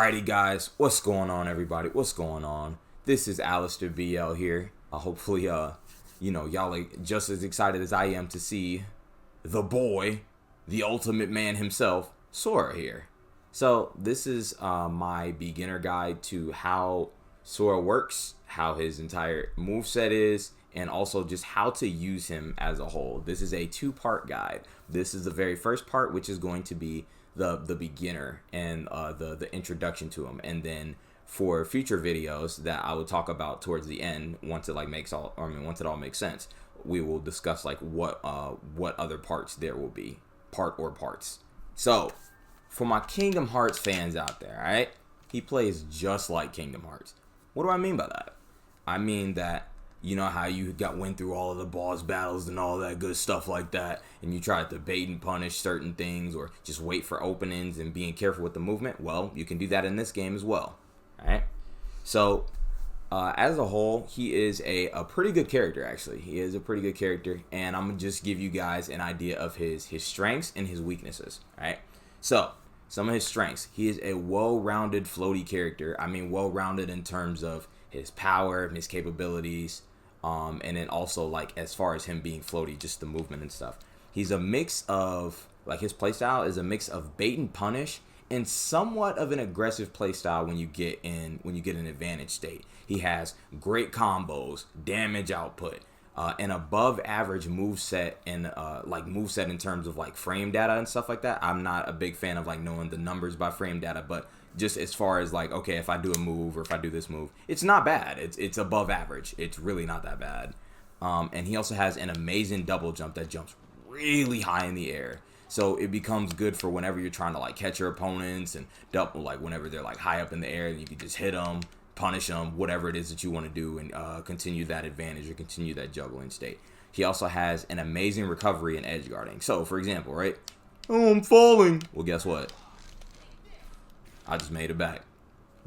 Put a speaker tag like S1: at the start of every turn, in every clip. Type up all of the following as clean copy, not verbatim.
S1: Alrighty guys, what's going on everybody? What's going on? This is Alistair BL here. Hopefully y'all are just as excited as I am to see the boy, the ultimate man himself, Sora here. So this is my beginner guide to how Sora works, how his entire moveset is, and also just how to use him as a whole. This is a two-part guide. This is the very first part, which is going to be the beginner and the introduction to him, and then for future videos that I will talk about towards the end, once it once it all makes sense, we will discuss like what other parts there will be, parts. So for my Kingdom Hearts fans out there, all right, he plays just like Kingdom Hearts. What do I mean by that? I mean that, you know how you went through all of the boss battles and all that good stuff like that, and you tried to bait and punish certain things or just wait for openings and being careful with the movement? Well, you can do that in this game as well. Alright? So, as a whole, he is a pretty good character, actually. He is a pretty good character, and I'm going to just give you guys an idea of his strengths and his weaknesses. Alright? So, some of his strengths. He is a well-rounded floaty character. I mean, well-rounded in terms of his power, his capabilities, and then also like as far as him being floaty, just the movement and stuff. He's a mix of, like, his playstyle is a mix of bait and punish and somewhat of an aggressive playstyle when you get an advantage state. He has great combos, damage output, an above average moveset, and moveset in terms of like frame data and stuff like that. I'm not a big fan of like knowing the numbers by frame data, but just as far as like, okay, if I do a move or if I do this move, it's not bad. It's above average. It's really not that bad. And he also has an amazing double jump that jumps really high in the air. So it becomes good for whenever you're trying to like catch your opponents and double, like whenever they're like high up in the air, you can just hit them, punish them, whatever it is that you want to do, and continue that advantage or continue that juggling state. He also has an amazing recovery and edge guarding. So for example, right? Oh, I'm falling. Well, guess what? I just made it back.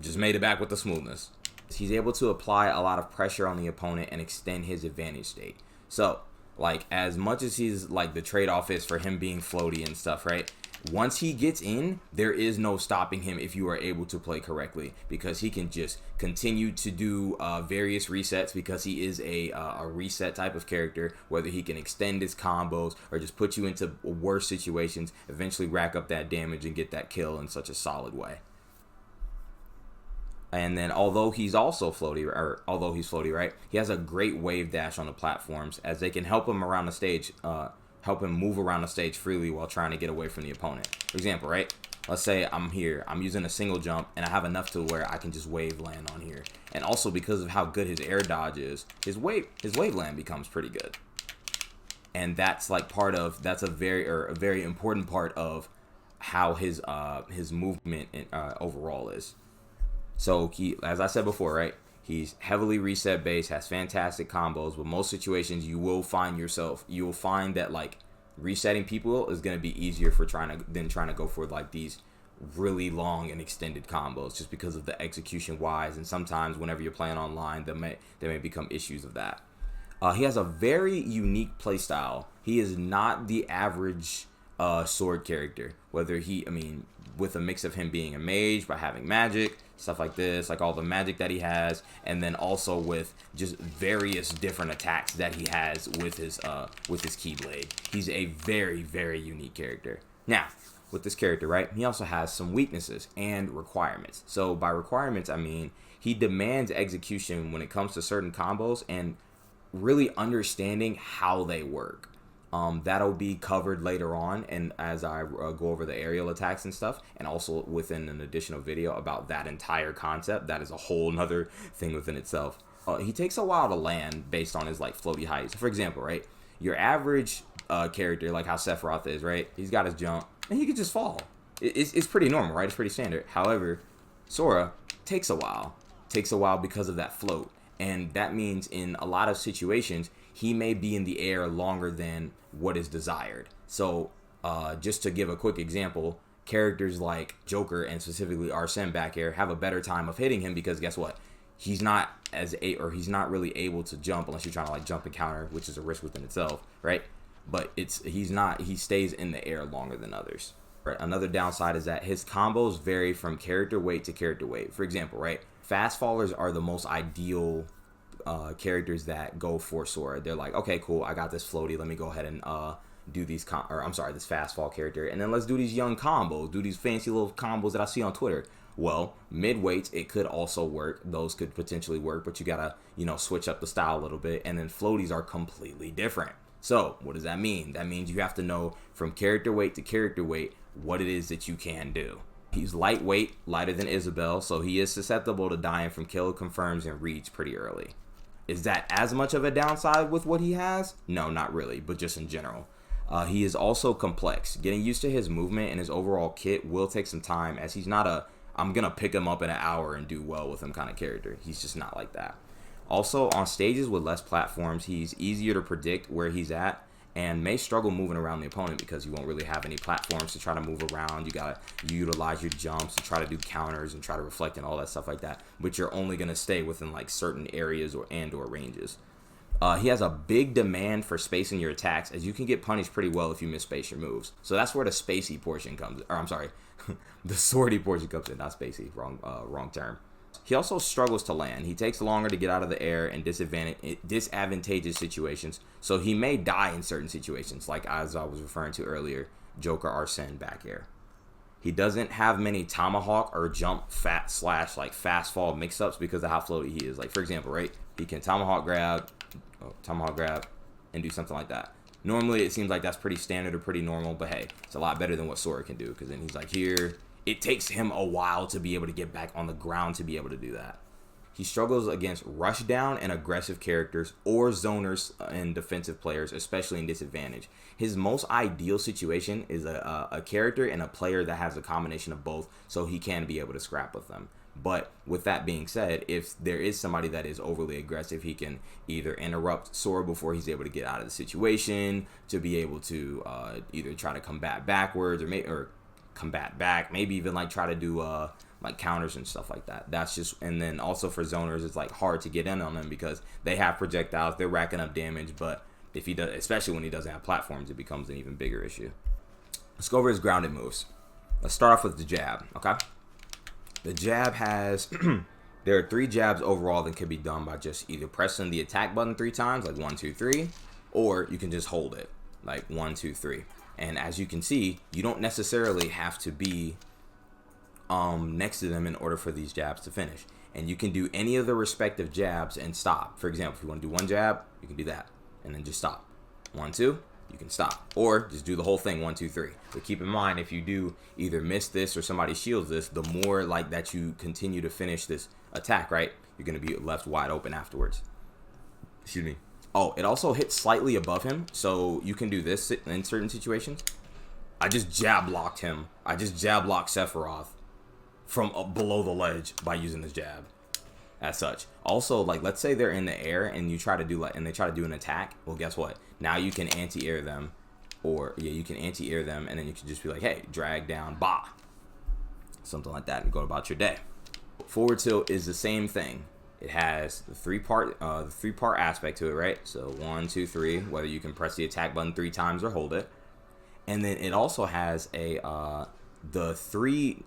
S1: Just made it back with the smoothness. He's able to apply a lot of pressure on the opponent and extend his advantage state. So, like, as much as he's, like, the trade-off is for him being floaty and stuff, right? Once he gets in, there is no stopping him if you are able to play correctly, because he can just continue to do various resets, because he is a reset type of character, whether he can extend his combos or just put you into worse situations, eventually rack up that damage and get that kill in such a solid way. And then although he's floaty, right, he has a great wave dash on the platforms, as they can help him around the stage, help him move around the stage freely while trying to get away from the opponent. For example, right, let's say I'm here, I'm using a single jump, and I have enough to where I can just wave land on here. And also because of how good his air dodge is, his wave land becomes pretty good. And that's like a very important part of how his movement overall is. So he, as I said before, right, he's heavily reset based, has fantastic combos, but most situations you will find that like resetting people is going to be easier than trying to go for like these really long and extended combos, just because of the execution wise, and sometimes whenever you're playing online there may become issues of that. He has a very unique playstyle. He is not the average sword character, with a mix of him being a mage by having magic, stuff like this, like all the magic that he has, and then also with just various different attacks that he has with his Keyblade. He's a very, very unique character. Now, with this character, right, he also has some weaknesses and requirements. So by requirements, I mean he demands execution when it comes to certain combos and really understanding how they work. That'll be covered later on, and as I go over the aerial attacks and stuff, and also within an additional video about that entire concept. That is a whole nother thing within itself. He takes a while to land based on his like floaty height. So for example, right, your average character, like how Sephiroth is, right, he's got his jump and he can just fall. It's pretty normal, right? It's pretty standard. However, Sora takes a while because of that float, and that means in a lot of situations he may be in the air longer than what is desired. So just to give a quick example, characters like Joker and specifically Arsene back here have a better time of hitting him, because guess what? He's not really able to jump unless you're trying to like jump and counter, which is a risk within itself, right? But he stays in the air longer than others. Right. Another downside is that his combos vary from character weight to character weight. For example, right, fast fallers are the most ideal characters that go for Sora. They're like, okay, cool, I got this floaty. Let me go ahead and do these this fast fall character, and then let's do these young combos, do these fancy little combos that I see on Twitter. Well, mid-weights, it could also work. Those could potentially work, but you gotta, switch up the style a little bit. And then floaties are completely different. So what does that mean? That means you have to know from character weight to character weight what it is that you can do. He's lightweight, lighter than Isabelle, so he is susceptible to dying from kill confirms and reads pretty early. Is that as much of a downside with what he has? No, not really, but just in general. He is also complex. Getting used to his movement and his overall kit will take some time, as he's not a I'm gonna pick him up in an hour and do well with him kind of character. He's just not like that. Also, on stages with less platforms, he's easier to predict where he's at and may struggle moving around the opponent because you won't really have any platforms to try to move around. You gotta utilize your jumps to try to do counters and try to reflect and all that stuff like that, but you're only gonna stay within like certain areas or ranges. He has a big demand for spacing your attacks, as you can get punished pretty well if you misspace your moves. So that's where the spacey portion comes, or I'm sorry, the swordy portion comes in, not spacey, wrong term. He also struggles to land. He takes longer to get out of the air in disadvantageous situations, so he may die in certain situations, like as I was referring to earlier, Joker Arsene back air. He doesn't have many tomahawk or jump fast fall mix-ups because of how floaty he is. Like, for example, right, he can tomahawk grab, and do something like that. Normally, it seems like that's pretty standard or pretty normal, but hey, it's a lot better than what Sora can do, because then he's like here. It takes him a while to be able to get back on the ground to be able to do that. He struggles against rush down and aggressive characters or zoners and defensive players, especially in disadvantage. His most ideal situation is a character and a player that has a combination of both, so he can be able to scrap with them. But with that being said, if there is somebody that is overly aggressive, he can either interrupt Sora before he's able to get out of the situation, to be able to either try to combat backwards or combat back, maybe even like try to do like counters and stuff like that. That's just, and then also for zoners, it's like hard to get in on them because they have projectiles, they're racking up damage, but if he does, especially when he doesn't have platforms, it becomes an even bigger issue. Let's go over his grounded moves. Let's start off with the jab, okay? The jab has, there are 3 jabs overall that can be done by just either pressing the attack button 3 times, like 1, 2, 3, or you can just hold it, like 1, 2, 3. And as you can see, you don't necessarily have to be next to them in order for these jabs to finish. And you can do any of the respective jabs and stop. For example, if you want to do 1 jab, you can do that, and then just stop. 1, 2, you can stop. Or just do the whole thing, 1, 2, 3. But keep in mind, if you do either miss this or somebody shields this, the more like that you continue to finish this attack, right, you're going to be left wide open afterwards. Excuse me. Oh, it also hits slightly above him, so you can do this in certain situations. I just jab locked him. I just jab locked Sephiroth from below the ledge by using this jab. As such. Also, like, let's say they're in the air and you try to do and they try to do an attack. Well, guess what? Now you can anti-air them, you can anti-air them, and then you can just be like, hey, drag down, bah, something like that, and go about your day. Forward tilt is the same thing. It has the three-part aspect to it, right? So 1, 2, 3, whether you can press the attack button 3 times or hold it. And then it also has the three-part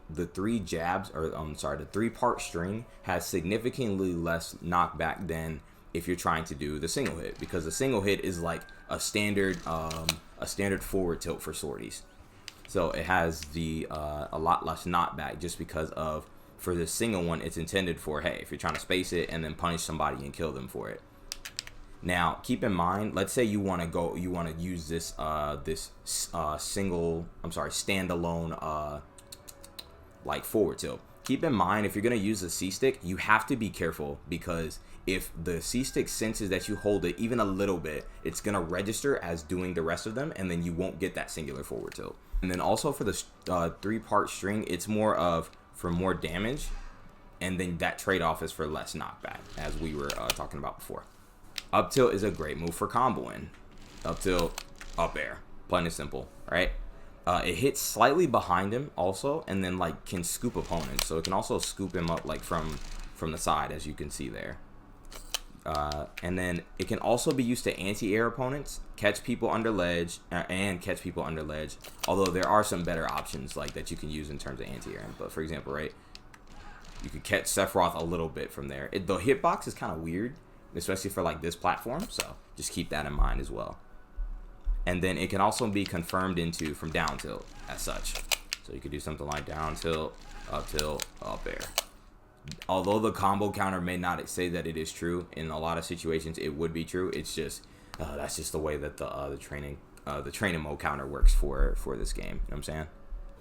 S1: string has significantly less knockback than if you're trying to do the single hit, because the single hit is like a standard forward tilt for swordies. So it has a lot less knockback just because of, for the single one, it's intended for, hey, if you're trying to space it and then punish somebody and kill them for it. Now, keep in mind, let's say you want to use this standalone like forward tilt. Keep in mind, if you're going to use a C-stick, you have to be careful, because if the C-stick senses that you hold it even a little bit, it's going to register as doing the rest of them, and then you won't get that singular forward tilt. And then also for the 3-part string, it's more of for more damage, and then that trade-off is for less knockback, as we were talking about before. Up tilt is a great move for comboing. Up tilt, up air, plain and simple, right? It hits slightly behind him also, and then like can scoop opponents. So it can also scoop him up like from the side, as you can see there. And then it can also be used to anti-air opponents, catch people under ledge, although there are some better options like that you can use in terms of anti-air. But for example, right, you could catch Sephiroth a little bit from there. The hitbox is kind of weird, especially for like this platform, so just keep that in mind as well. And then it can also be confirmed into from down tilt as such. So you could do something like down tilt, up air. Although the combo counter may not say that it is true, in a lot of situations it would be true. It's just that's just the way that the training mode counter works for this game. You know what I'm saying?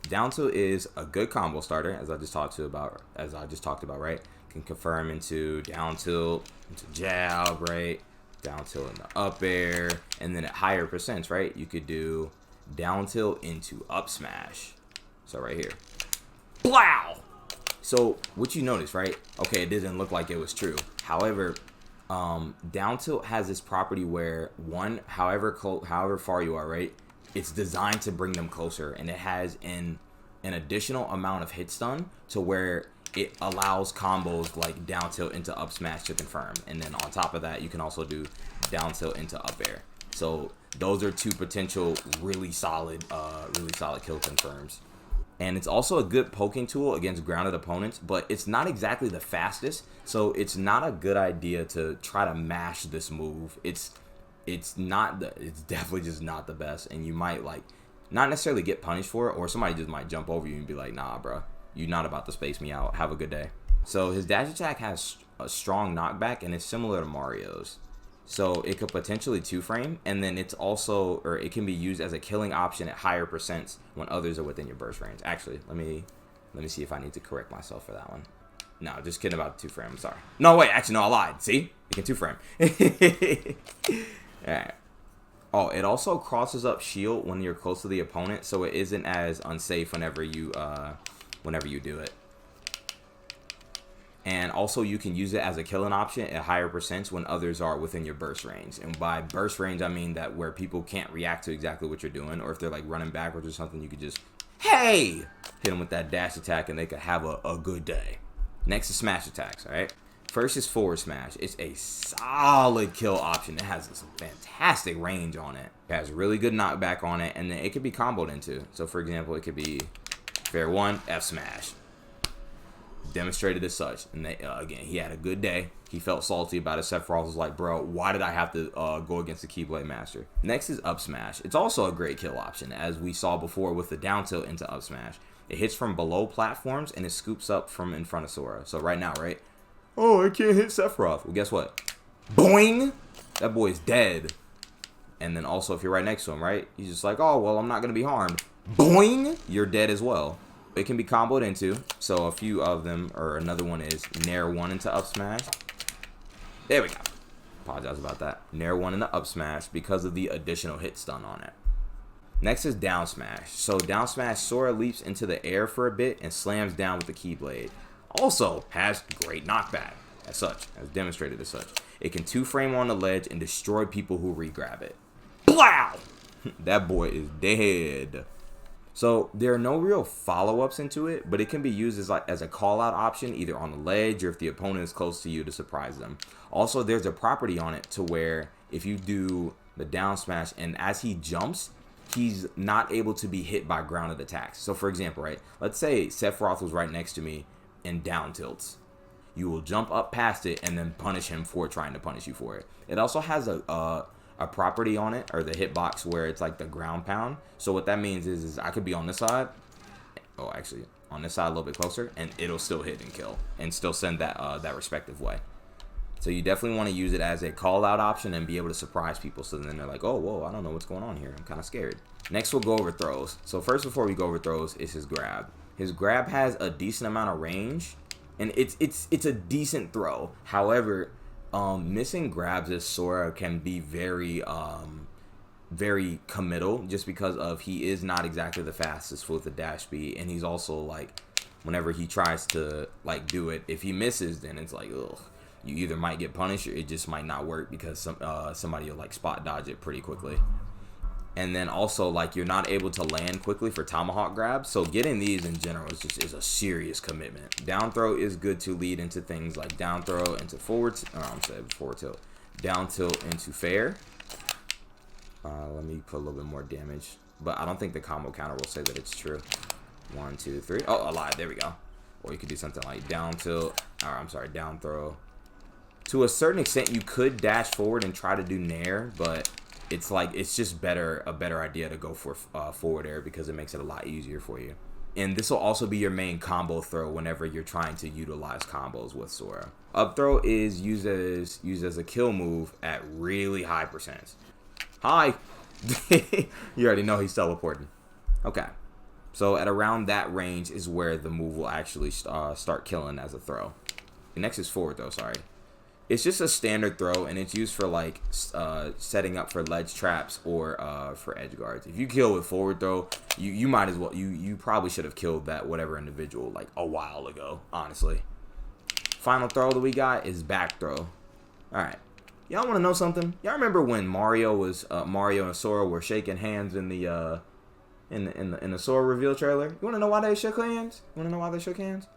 S1: Down tilt is a good combo starter, as I just talked about, right? Can confirm into down tilt, into jab, right? Down tilt in the up air, and then at higher percents, right? You could do down tilt into up smash. So right here, blow. So what you notice, right? Okay, it didn't look like it was true. However, down tilt has this property where however far you are, right? It's designed to bring them closer, and it has an additional amount of hit stun to where it allows combos like down tilt into up smash to confirm. And then on top of that, you can also do down tilt into up air. So those are two potential really solid kill confirms. And it's also a good poking tool against grounded opponents, but it's not exactly the fastest, so it's not a good idea to try to mash this move. It's definitely just not the best, and you might like not necessarily get punished for it, or somebody just might jump over you and be like, nah, bro, you're not about to space me out. Have a good day. So his dash attack has a strong knockback, and it's similar to Mario's. So it could potentially 2-frame, and then it can be used as a killing option at higher percents when others are within your burst range. Actually, let me see if I need to correct myself for that one. No, just kidding about 2-frame. I'm sorry. No, wait, actually, no, I lied. See? You can 2-frame. Alright. Oh, it also crosses up shield when you're close to the opponent, so it isn't as unsafe whenever you do it. And also you can use it as a killing option at higher percents when others are within your burst range. And by burst range, I mean that where people can't react to exactly what you're doing, or if they're like running backwards or something, you could just, hey, hit them with that dash attack and they could have a good day. Next is smash attacks, all right? First is forward smash. It's a solid kill option. It has some fantastic range on it. It has really good knockback on it, and then it could be comboed into. So for example, it could be fair one, F smash. Demonstrated as such, and again, he had a good day. He felt salty about it. Sephiroth was like, bro, why did I have to go against the Keyblade Master? Next is up smash. It's also a great kill option, as we saw before with the down tilt into up smash. It hits from below platforms and it scoops up from in front of Sora. So right now, right? Oh, I can't hit Sephiroth. Well, guess what? Boing! That boy is dead. And then also, if you're right next to him, right? He's just like, oh, well, I'm not gonna be harmed. Boing! You're dead as well. It can be comboed into, so a few of them, or another one is Nair 1 into up smash. There we go. Apologize about that. Nair 1 into up smash because of the additional hit stun on it. Next is down smash. So down smash, Sora leaps into the air for a bit and slams down with the Keyblade. Also has great knockback, as such, as demonstrated as such. It can 2-frame on the ledge and destroy people who re-grab it. Blow! That boy is dead. So there are no real follow-ups into it, but it can be used as a call-out option either on the ledge or if the opponent is close to you to surprise them. Also, there's a property on it to where if you do the down smash and as he jumps, he's not able to be hit by grounded attacks. So for example, right, let's say Sephiroth was right next to me and down tilts. You will jump up past it and then punish him for trying to punish you for it. It also has a property on it, or the hitbox, where it's like the ground pound. So what that means is I could be on this side, oh actually on this side a little bit closer, and it'll still hit and kill and still send that respective way. So you definitely want to use it as a call out option and be able to surprise people, so then they're like, oh whoa, I don't know what's going on here, I'm kind of scared. Next we'll go over throws. So first, before we go over throws, is his grab. His grab has a decent amount of range, and it's a decent throw. However, missing grabs as Sora can be very committal, just because of he is not exactly the fastest with the dash speed, and he's also like, whenever he tries to like do it, if he misses, then it's like, ugh, you either might get punished or it just might not work because somebody will like spot dodge it pretty quickly. And then also, like, you're not able to land quickly for tomahawk grabs. So getting these in general is a serious commitment. Down throw is good to lead into things like down throw into forward tilt. Down tilt into fair. Let me put a little bit more damage. But I don't think the combo counter will say that it's true. 1, 2, 3. Oh, I lied. There we go. Or you could do something like down tilt. Or I'm sorry, down throw. To a certain extent, you could dash forward and try to do nair, but it's just a better idea to go for forward air because it makes it a lot easier for you. And this will also be your main combo throw whenever you're trying to utilize combos with Sora. Up throw is used as a kill move at really high percents. Hi. You already know he's teleporting. Okay. So at around that range is where the move will actually start killing as a throw. Next is forward throw, sorry. It's just a standard throw, and it's used for like setting up for ledge traps or for edge guards. If you kill with forward throw, you might as well you probably should have killed that whatever individual like a while ago, honestly. Final throw that we got is back throw. All right, y'all want to know something? Y'all remember when Mario and Sora were shaking hands in the Sora reveal trailer? You want to know why they shook hands? You want to know why they shook hands?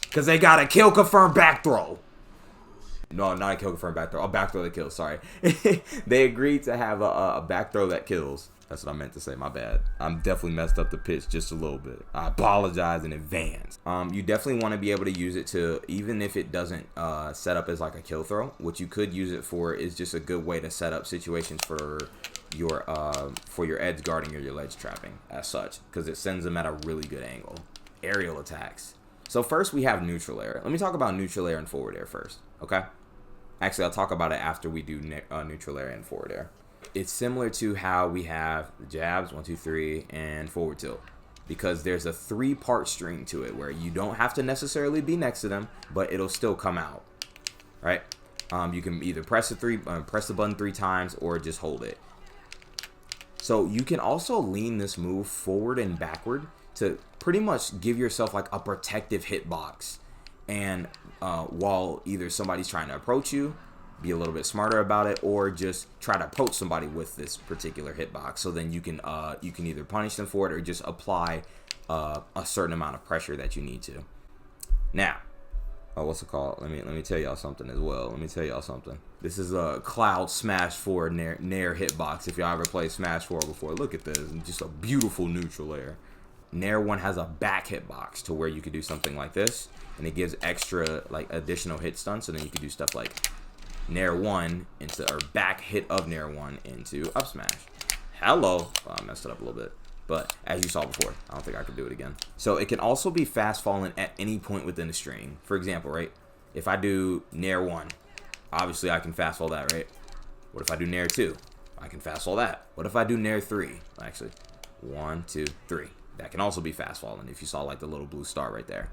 S1: Because they got a kill confirmed back throw. No, not a kill confirmed back throw. A back throw that kills. Sorry. They agreed to have a back throw that kills. That's what I meant to say. My bad. I'm definitely messed up the pitch just a little bit. I apologize in advance. You definitely want to be able to use it to, even if it doesn't set up as like a kill throw, what you could use it for is just a good way to set up situations for your edge guarding or your ledge trapping as such, because it sends them at a really good angle. Aerial attacks. So first we have neutral air. Let me talk about neutral air and forward air first, okay? Actually, I'll talk about it after we do neutral air and forward air. It's similar to how we have the jabs, 1, 2, 3, and forward tilt, because there's a 3-part string to it where you don't have to necessarily be next to them, but it'll still come out, right? You can either press the button 3 times or just hold it. So you can also lean this move forward and backward to pretty much give yourself like a protective hitbox, and while either somebody's trying to approach you, be a little bit smarter about it, or just try to approach somebody with this particular hitbox. So then you can either punish them for it or just apply a certain amount of pressure that you need to. Now, what's it called? Let me tell y'all something as well. Let me tell y'all something. This is a Cloud Smash 4 Nair hitbox. If y'all ever played Smash 4 before, look at this. Just a beautiful neutral air. Nair 1 has a back hitbox to where you could do something like this, and it gives extra like additional hit stun. So then you could do stuff like Nair 1 into, or back hit of Nair 1 into up smash. Hello. I messed it up a little bit, but as you saw before, I don't think I could do it again. So it can also be fast falling at any point within the string. For example, right, if I do Nair 1, obviously I can fast fall that, right? What if I do Nair 2? I can fast fall that. What if I do Nair 3? Actually, 1, 2, 3. That can also be fast falling if you saw like the little blue star right there.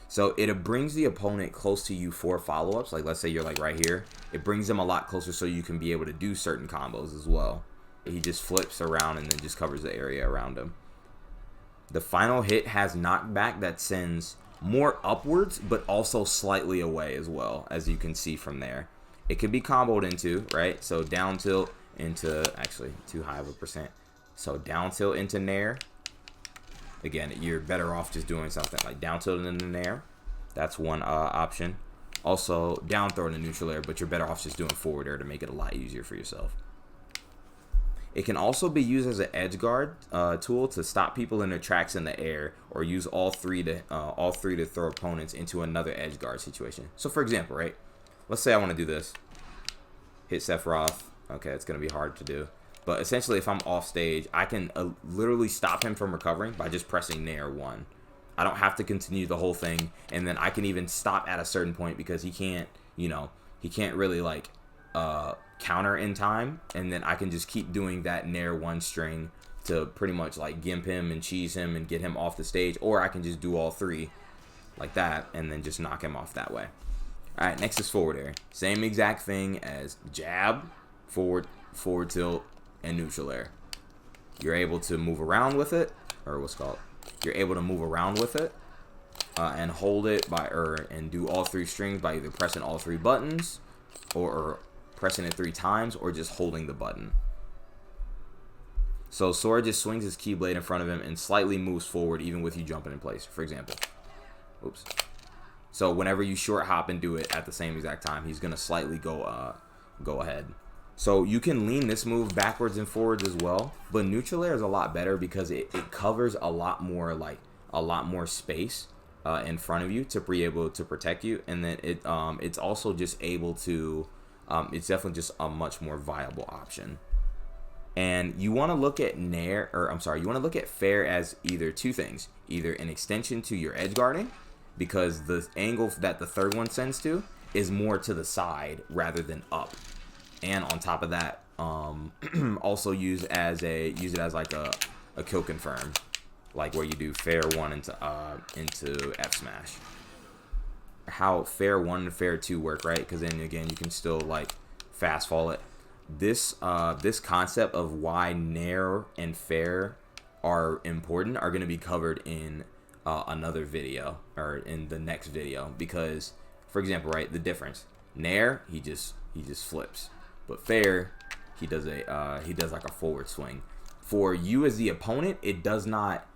S1: So it brings the opponent close to you for follow-ups. Like let's say you're like right here. It brings them a lot closer so you can be able to do certain combos as well. He just flips around and then just covers the area around him. The final hit has knockback that sends more upwards, but also slightly away as well, as you can see from there. It can be comboed into, right? So down tilt into, actually too high of a percent. So down tilt into Nair. Again, you're better off just doing something like down tilt into Nair. That's one option. Also down throw into neutral air, but you're better off just doing forward air to make it a lot easier for yourself. It can also be used as an edge guard tool to stop people in their tracks in the air, or use all three to throw opponents into another edge guard situation. So for example, right? Let's say I want to do this. Hit Sephiroth. Okay, it's going to be hard to do. But essentially, if I'm off stage, I can literally stop him from recovering by just pressing Nair 1. I don't have to continue the whole thing, and then I can even stop at a certain point because he can't, he can't really like counter in time, and then I can just keep doing that Nair 1 string to pretty much like gimp him and cheese him and get him off the stage, or I can just do all three like that and then just knock him off that way. All right, next is forward air. Same exact thing as jab, forward tilt, and neutral air. You're able to move around with it, or what's called, you're able to move around with it and hold it and do all three strings by either pressing all three buttons or pressing it 3 times, or just holding the button. So Sora just swings his Keyblade in front of him and slightly moves forward even with you jumping in place, for example. Oops. So whenever you short hop and do it at the same exact time, he's going to slightly go ahead. So you can lean this move backwards and forwards as well, but neutral air is a lot better because it covers a lot more space in front of you to be able to protect you, and then it's also just able to it's definitely just a much more viable option. And you want to look at fair as either two things, either an extension to your edge guarding, because the angle that the third one sends to is more to the side rather than up. And on top of that, also use it as like a kill confirm, like where you do fair 1 into F smash. How fair 1 and fair 2 work, right? Because then again, you can still like fast fall it. This concept of why nair and fair are important are going to be covered in another video, or in the next video, because for example, right, the difference, nair he just flips, but fair he does like a forward swing. For you as the opponent, it does not,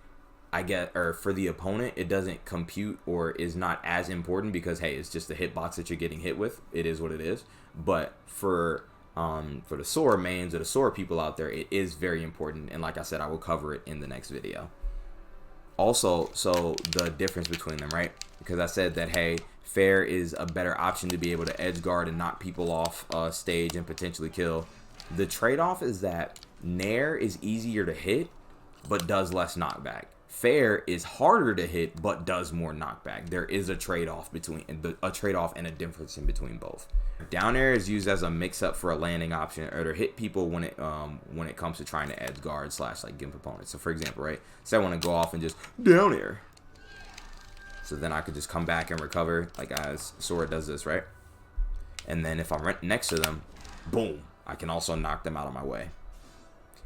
S1: for the opponent it doesn't compute or is not as important, because hey, it's just the hitbox that you're getting hit with. It is what it is. But for the Sora mains or the Sora people out there, it is very important, and like I said, I will cover it in the next video. Also, so the difference between them, right? Because I said that, hey, fair is a better option to be able to edge guard and knock people off stage and potentially kill. The trade-off is that nair is easier to hit but does less knockback. Fair is harder to hit but does more knockback. There is a trade-off and a difference in between both. Down air is used as a mix-up for a landing option, or to hit people when it comes to trying to edge guard / like gimp opponents. So for example, right, say I want to go off and just down air, so then I could just come back and recover, like as Sora does this, right? And then if I'm right next to them, boom, I can also knock them out of my way.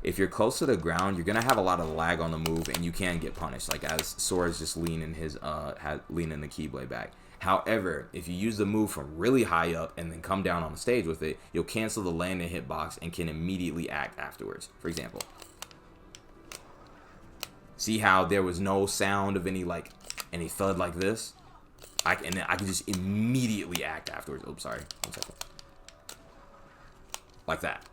S1: If you're close to the ground, you're gonna have a lot of lag on the move, and you can get punished, like as Sora's just leaning the Keyblade back. However, if you use the move from really high up and then come down on the stage with it, you'll cancel the landing hitbox and can immediately act afterwards. For example, see how there was no sound of any thud like this? I can just immediately act afterwards. Oops, sorry. 1 second. Like that.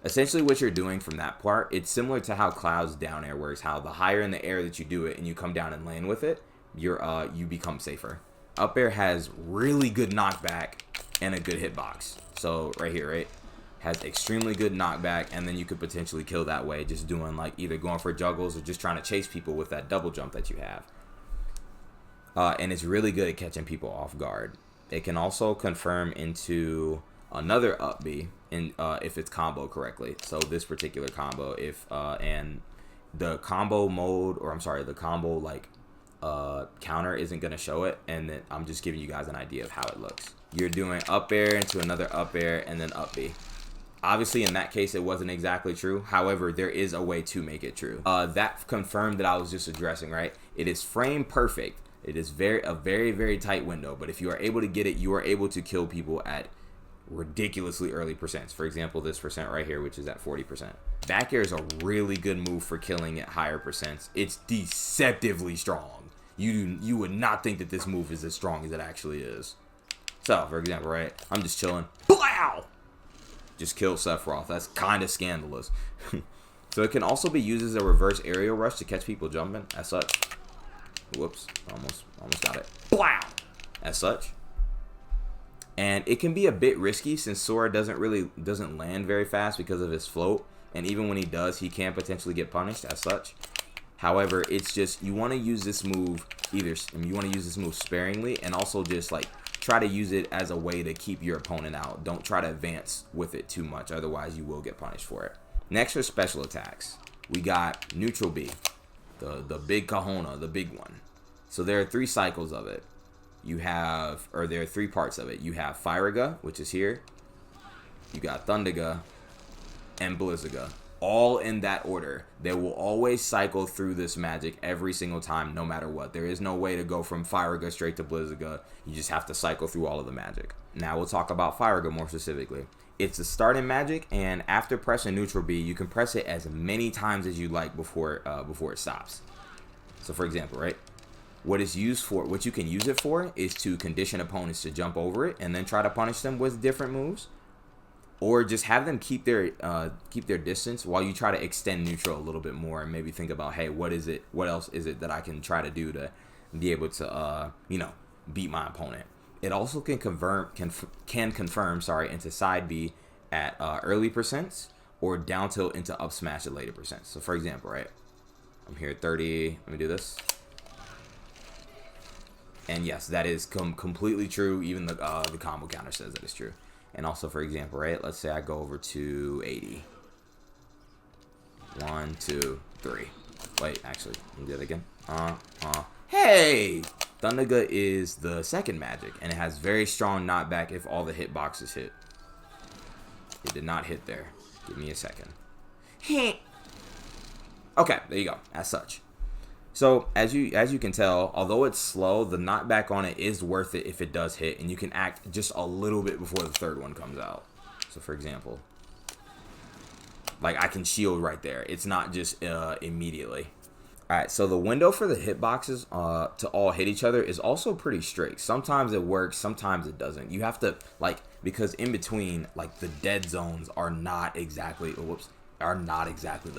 S1: Essentially what you're doing from that part, it's similar to how Cloud's down air works, how the higher in the air that you do it and you come down and land with it, you become safer. Up air has really good knockback and a good hitbox. So right here, right, has extremely good knockback, and then you could potentially kill that way, just doing like either going for juggles or just trying to chase people with that double jump that you have. And it's really good at catching people off guard. It can also confirm into another up B if it's combo correctly. So this particular combo, and the combo mode, or I'm sorry, the combo counter isn't going to show it, and then I'm just giving you guys an idea of how it looks. You're doing up air into another up air and then up B. Obviously in that case it wasn't exactly true, however there is a way to make it true. That confirmed that I was just addressing, right? It is frame perfect. It is a very, very tight window, but if you are able to get it, you are able to kill people at ridiculously early percents. For example, this percent right here, which is at 40%. Back air is a really good move for killing at higher percents. It's deceptively strong. You would not think that this move is as strong as it actually is. So, for example, right, I'm just chilling. Blow! Just kill Sephiroth. That's kind of scandalous. So it can also be used as a reverse aerial rush to catch people jumping, as such. Whoops, almost got it. Blow! As such. And it can be a bit risky since Sora doesn't land very fast because of his float, and even when he does, he can potentially get punished as such. However, it's just, you want to use this move sparingly, and also just like try to use it as a way to keep your opponent out. Don't try to advance with it too much, otherwise you will get punished for it. Next are special attacks. We got neutral B, the big kahuna, the big one. So there are 3 cycles of it. There are 3 parts of it. You have Firaga, which is here. You got Thundaga and Blizzaga. All in that order. They will always cycle through this magic every single time, no matter what. There is no way to go from Firaga straight to Blizzaga. You just have to cycle through all of the magic. Now we'll talk about Firaga more specifically. It's a starting magic, and after pressing neutral B, you can press it as many times as you like before it stops. So for example, right, what you can use it for is to condition opponents to jump over it and then try to punish them with different moves, or just have them keep their distance while you try to extend neutral a little bit more and maybe think about, hey, what else is it that I can try to do to be able to beat my opponent. It also can confirm into side B at early percents, or down tilt into up smash at later percents. So for example, right, I'm here at 30. Let me do this. And yes, that is completely true. Even the combo counter says that it's true. And also, for example, right, let's say I go over to 80. 1, 2, 3. Wait, actually, let me do that again. Hey! Thundergut is the second magic, and it has very strong knockback if all the hitboxes hit. It did not hit there. Give me a second. Okay, there you go. As such. So as you can tell, although it's slow, the knockback on it is worth it if it does hit, and you can act just a little bit before the third one comes out. So for example, like I can shield right there. It's not just immediately. Alright, so the window for the hitboxes to all hit each other is also pretty strict. Sometimes it works, sometimes it doesn't. You have to, like, because in between, like, the dead zones are not exactly the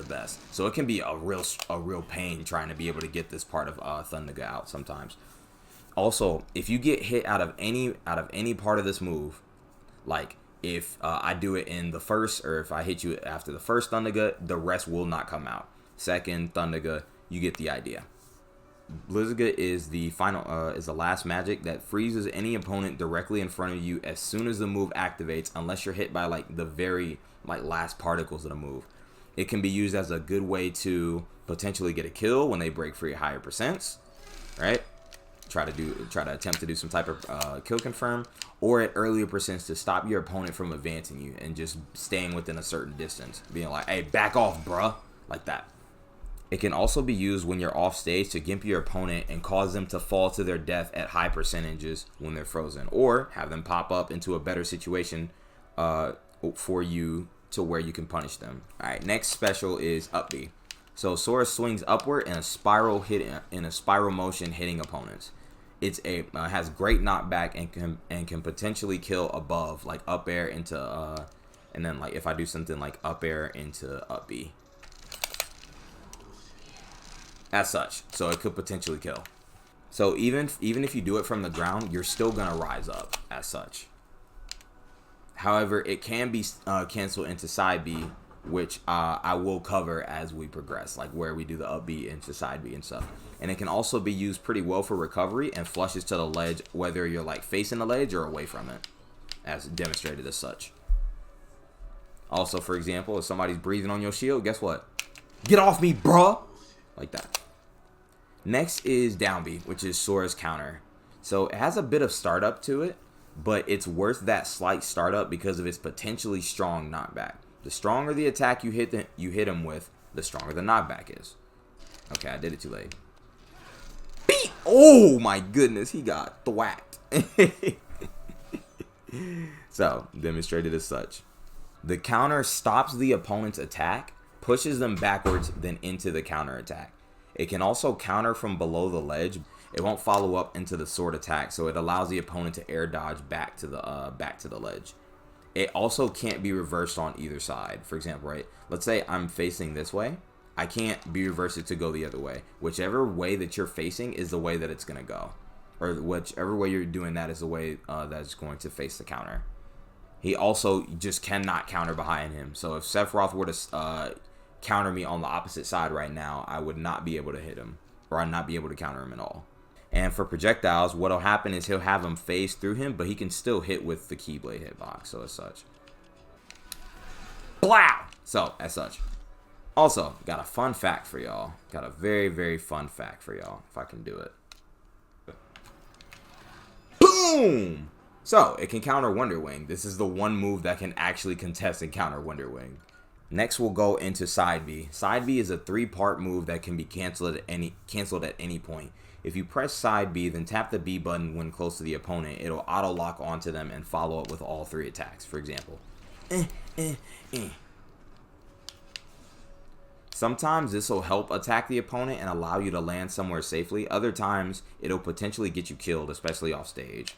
S1: best. So it can be a real pain trying to be able to get this part of Thundergut out sometimes. Also, if you get hit out of any part of this move, like if I do it in the first, or if I hit you after the first Thundergut, the rest will not come out. Second Thundergut, you get the idea. Blizzardgut is the last magic that freezes any opponent directly in front of you as soon as the move activates, unless you're hit by like the very last particles of the move. It can be used as a good way to potentially get a kill when they break free at higher percents, right? Try to attempt to do some type of kill confirm, or at earlier percents to stop your opponent from advancing you and just staying within a certain distance, being like, hey, back off, bruh, like that. It can also be used when you're off stage to gimp your opponent and cause them to fall to their death at high percentages when they're frozen, or have them pop up into a better situation for you to where you can punish them. Alright, next special is up B. So Sora swings upward in a spiral motion, hitting opponents. It's has great knockback and can potentially kill above, like up air into and then like if I do something like up air into up B. As such, so it could potentially kill. So even if you do it from the ground, you're still gonna rise up as such. However, it can be canceled into side B, which I will cover as we progress, like where we do the up B into side B and stuff. And it can also be used pretty well for recovery and flushes to the ledge, whether you're like facing the ledge or away from it, as demonstrated as such. Also, for example, if somebody's breathing on your shield, guess what? Get off me, bruh! Like that. Next is down B, which is Sora's counter. So it has a bit of startup to it, but it's worth that slight startup because of its potentially strong knockback. The stronger the attack you hit him with, the stronger the knockback is. Okay, I did it too late. Beat! Oh my goodness, he got thwacked. So, demonstrated as such. The counter stops the opponent's attack, pushes them backwards, then into the counter attack. It can also counter from below the ledge. It won't follow up into the sword attack, so it allows the opponent to air dodge back to the ledge. It also can't be reversed on either side. For example, right? Let's say I'm facing this way. I can't be reversed to go the other way. Whichever way that you're facing is the way that it's gonna go, or whichever way you're doing that is the way that's going to face the counter. He also just cannot counter behind him. So if Sephiroth were to counter me on the opposite side right now, I would not be able to hit him, or I'd not be able to counter him at all. And for projectiles, what'll happen is he'll have him phase through him, but he can still hit with the Keyblade hitbox, so as such. Blow! So, as such. Also, got a fun fact for y'all. Got a very, very fun fact for y'all, if I can do it. Boom! So, it can counter Wonder Wing. This is the one move that can actually contest and counter Wonder Wing. Next, we'll go into Side B. Side B is a 3-part move that can be canceled at any point. If you press Side B, then tap the B button when close to the opponent, it'll auto-lock onto them and follow up with all 3 attacks. For example, Sometimes this will help attack the opponent and allow you to land somewhere safely. Other times, it'll potentially get you killed, especially off stage.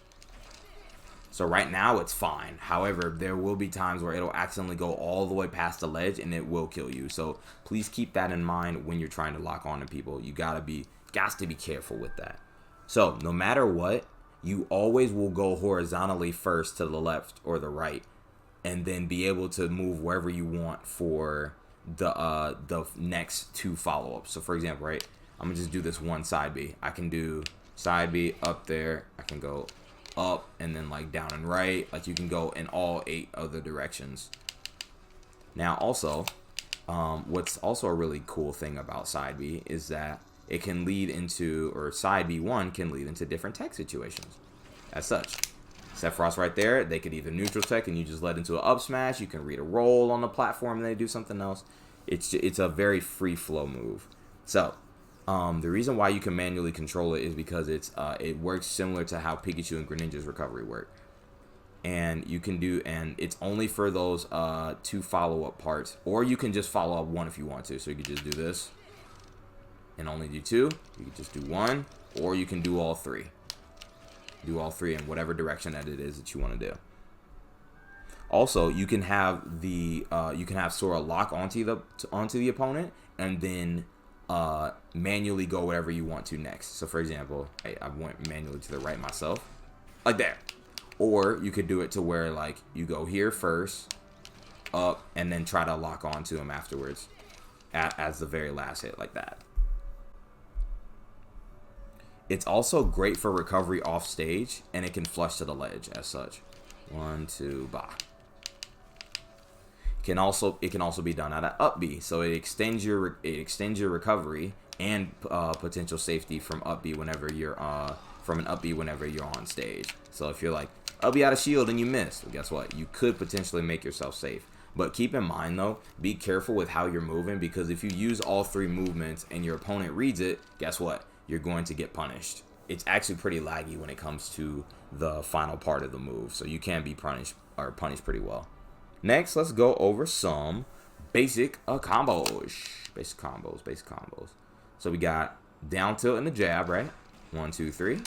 S1: So right now, it's fine. However, there will be times where it'll accidentally go all the way past the ledge and it will kill you. So please keep that in mind when you're trying to lock on to people. You got to be careful with that. So no matter what, you always will go horizontally first to the left or the right, and then be able to move wherever you want for the next two follow-ups. So for example, right, I'm gonna just do this one side B. I can do side B up there. I can go up and then like down and right. Like you can go in all 8 other directions. Now also, what's also a really cool thing about side B is that it can lead into, or side B1 can lead into different tech situations. As such, Sephiroth's right there. They could either neutral tech and you just let into an up smash. You can read a roll on the platform and they do something else. It's a very free flow move. So the reason why you can manually control it is because it works similar to how Pikachu and Greninja's recovery work. And you can do, and it's only for those 2 follow-up parts, or you can just follow up 1 if you want to. So you could just do this and only do 2. You could just do 1, or you can do all 3. Do all 3 in whatever direction that it is that you want to do. Also, you can have Sora lock onto the opponent and then manually go whatever you want to next. So for example, I went manually to the right myself, like that. Or you could do it to where like you go here first, up, and then try to lock onto him afterwards as the very last hit, like that. It's also great for recovery off stage, and it can flush to the ledge as such. 1, 2, bah. It can also be done at an up B, so it extends your recovery and potential safety from up B whenever you're on stage. So if you're like up B out of shield and you miss, well, guess what? You could potentially make yourself safe. But keep in mind though, be careful with how you're moving, because if you use all 3 movements and your opponent reads it, guess what? You're going to get punished. It's actually pretty laggy when it comes to the final part of the move, so you can be punished pretty well. Next, let's go over some basic combos. Basic combos. So we got down tilt and the jab, right? 1, 2, 3.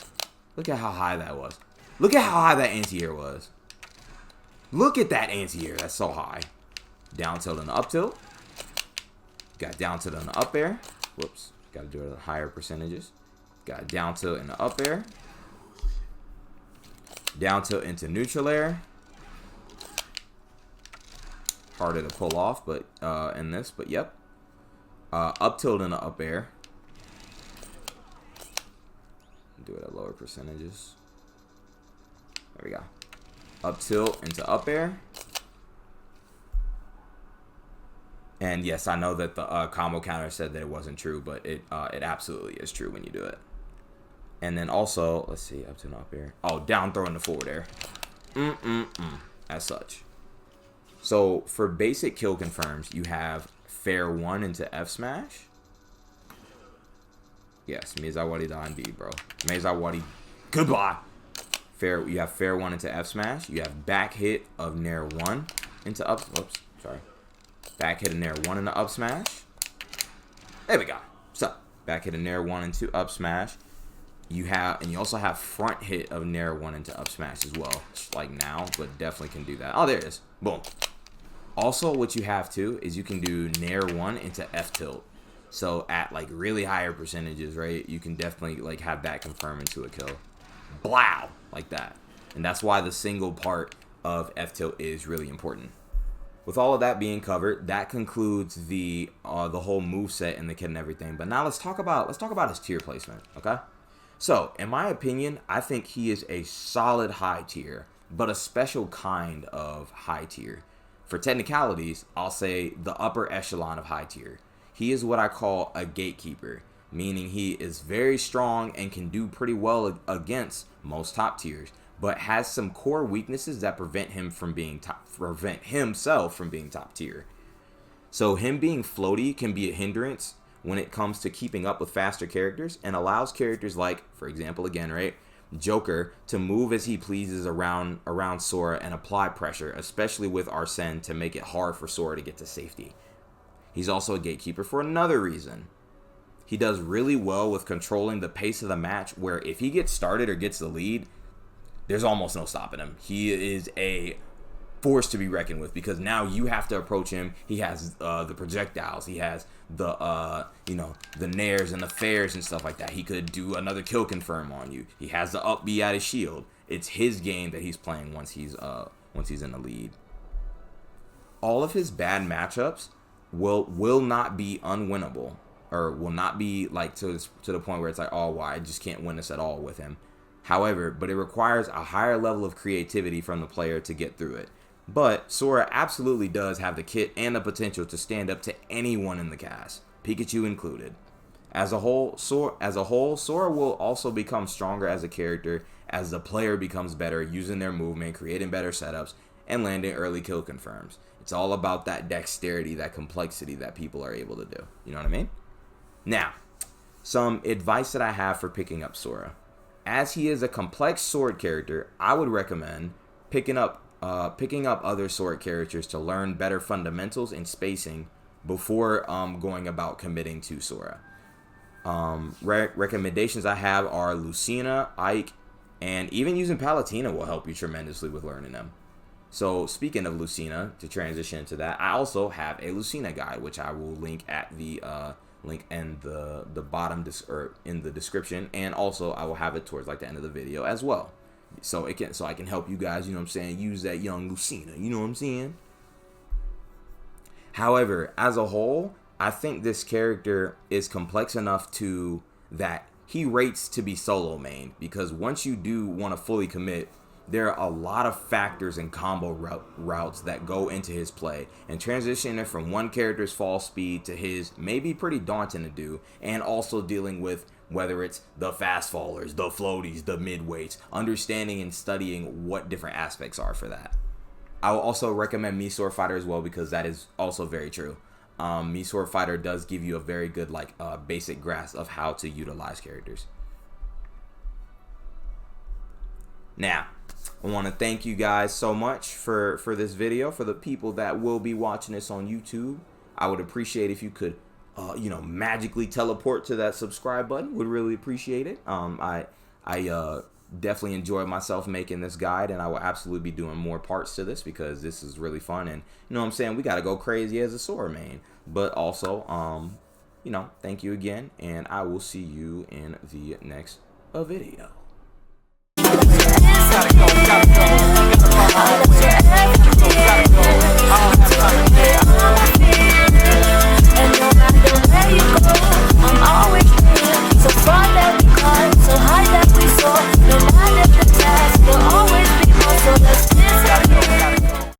S1: Look at how high that was. Look at how high that anti-air was. Look at that anti-air. That's so high. Down tilt and the up tilt. Got down tilt and the up air. Whoops. Got to do it at higher percentages. Got down tilt in the up air. Down tilt into neutral air. Harder to pull off, but in this, but yep. Up tilt in the up air. Do it at lower percentages. There we go. Up tilt into up air. And yes, I know that the combo counter said that it wasn't true, but it absolutely is true when you do it. And then also, let's see, up to and up air. Oh, down throw in the forward air. As such. So for basic kill confirms, you have fair 1 into F smash. Yes, Mizawari dying B, bro. Mizawari, goodbye. You have fair 1 into F smash. You have back hit of Nair 1 into up. Whoops, sorry. Back hit of Nair 1 into up smash. There we go. So back hit of Nair 1 into up smash. You also have front hit of Nair 1 into up smash as well. Like now, but definitely can do that. Oh, there it is. Boom. Also, what you have too is you can do Nair 1 into F tilt. So at like really higher percentages, right? You can definitely like have that confirm into a kill. Blow, like that. And that's why the single part of F tilt is really important. With all of that being covered, that concludes the whole moveset and the kit and everything. But now let's talk about his tier placement, okay? So, in my opinion, I think he is a solid high tier, but a special kind of high tier. For technicalities, I'll say the upper echelon of high tier. He is what I call a gatekeeper, meaning he is very strong and can do pretty well against most top tiers, but has some core weaknesses that prevent himself from being top tier. So him being floaty can be a hindrance when it comes to keeping up with faster characters, and allows characters like, for example, again, right, Joker to move as he pleases around Sora and apply pressure, especially with Arsene, to make it hard for Sora to get to safety. He's also a gatekeeper for another reason. He does really well with controlling the pace of the match, where if he gets started or gets the lead, there's almost no stopping him. He is a force to be reckoned with, because now you have to approach him. He has the projectiles. He has the the nairs and the fairs and stuff like that. He could do another kill confirm on you. He has the up B at his shield. It's his game that he's playing once he's in the lead. All of his bad matchups will not be unwinnable, or will not be like to the point where it's like, oh, well, I just can't win this at all with him. However, but it requires a higher level of creativity from the player to get through it. But Sora absolutely does have the kit and the potential to stand up to anyone in the cast, Pikachu included. As a whole, Sora will also become stronger as a character as the player becomes better using their movement, creating better setups, and landing early kill confirms. It's all about that dexterity, that complexity that people are able to do. You know what I mean? Now, some advice that I have for picking up Sora. As he is a complex sword character, I would recommend picking up other sword characters to learn better fundamentals and spacing before going about committing to Sora. Recommendations I have are Lucina, Ike, and even using Palutena will help you tremendously with learning them. So speaking of Lucina, to transition into that, I also have a Lucina guide, which I will link at the link in the bottom or in the description, and also I will have it towards like the end of the video as well. So I can help you guys, you know what I'm saying, use that young Lucina, you know what I'm saying? However, as a whole, I think this character is complex enough that he rates to be solo main, because once you do want to fully commit, there are a lot of factors and combo routes that go into his play, and transitioning from one character's fall speed to his may be pretty daunting to do, and also dealing with whether it's the fast fallers, the floaties, the mid-weights, understanding and studying what different aspects are for that. I will also recommend Me Sword Fighter as well, because that is also very true. Me Sword Fighter does give you a very good basic grasp of how to utilize characters. Now, I want to thank you guys so much for this video. For the people that will be watching this on YouTube, I would appreciate if you could magically teleport to that subscribe button. Would really appreciate it. I definitely enjoyed myself making this guide, and I will absolutely be doing more parts to this, because this is really fun, and you know what I'm saying, we got to go crazy as a Sora main. But also, thank you again, and I will see you in the next video. Gotta go, gotta go.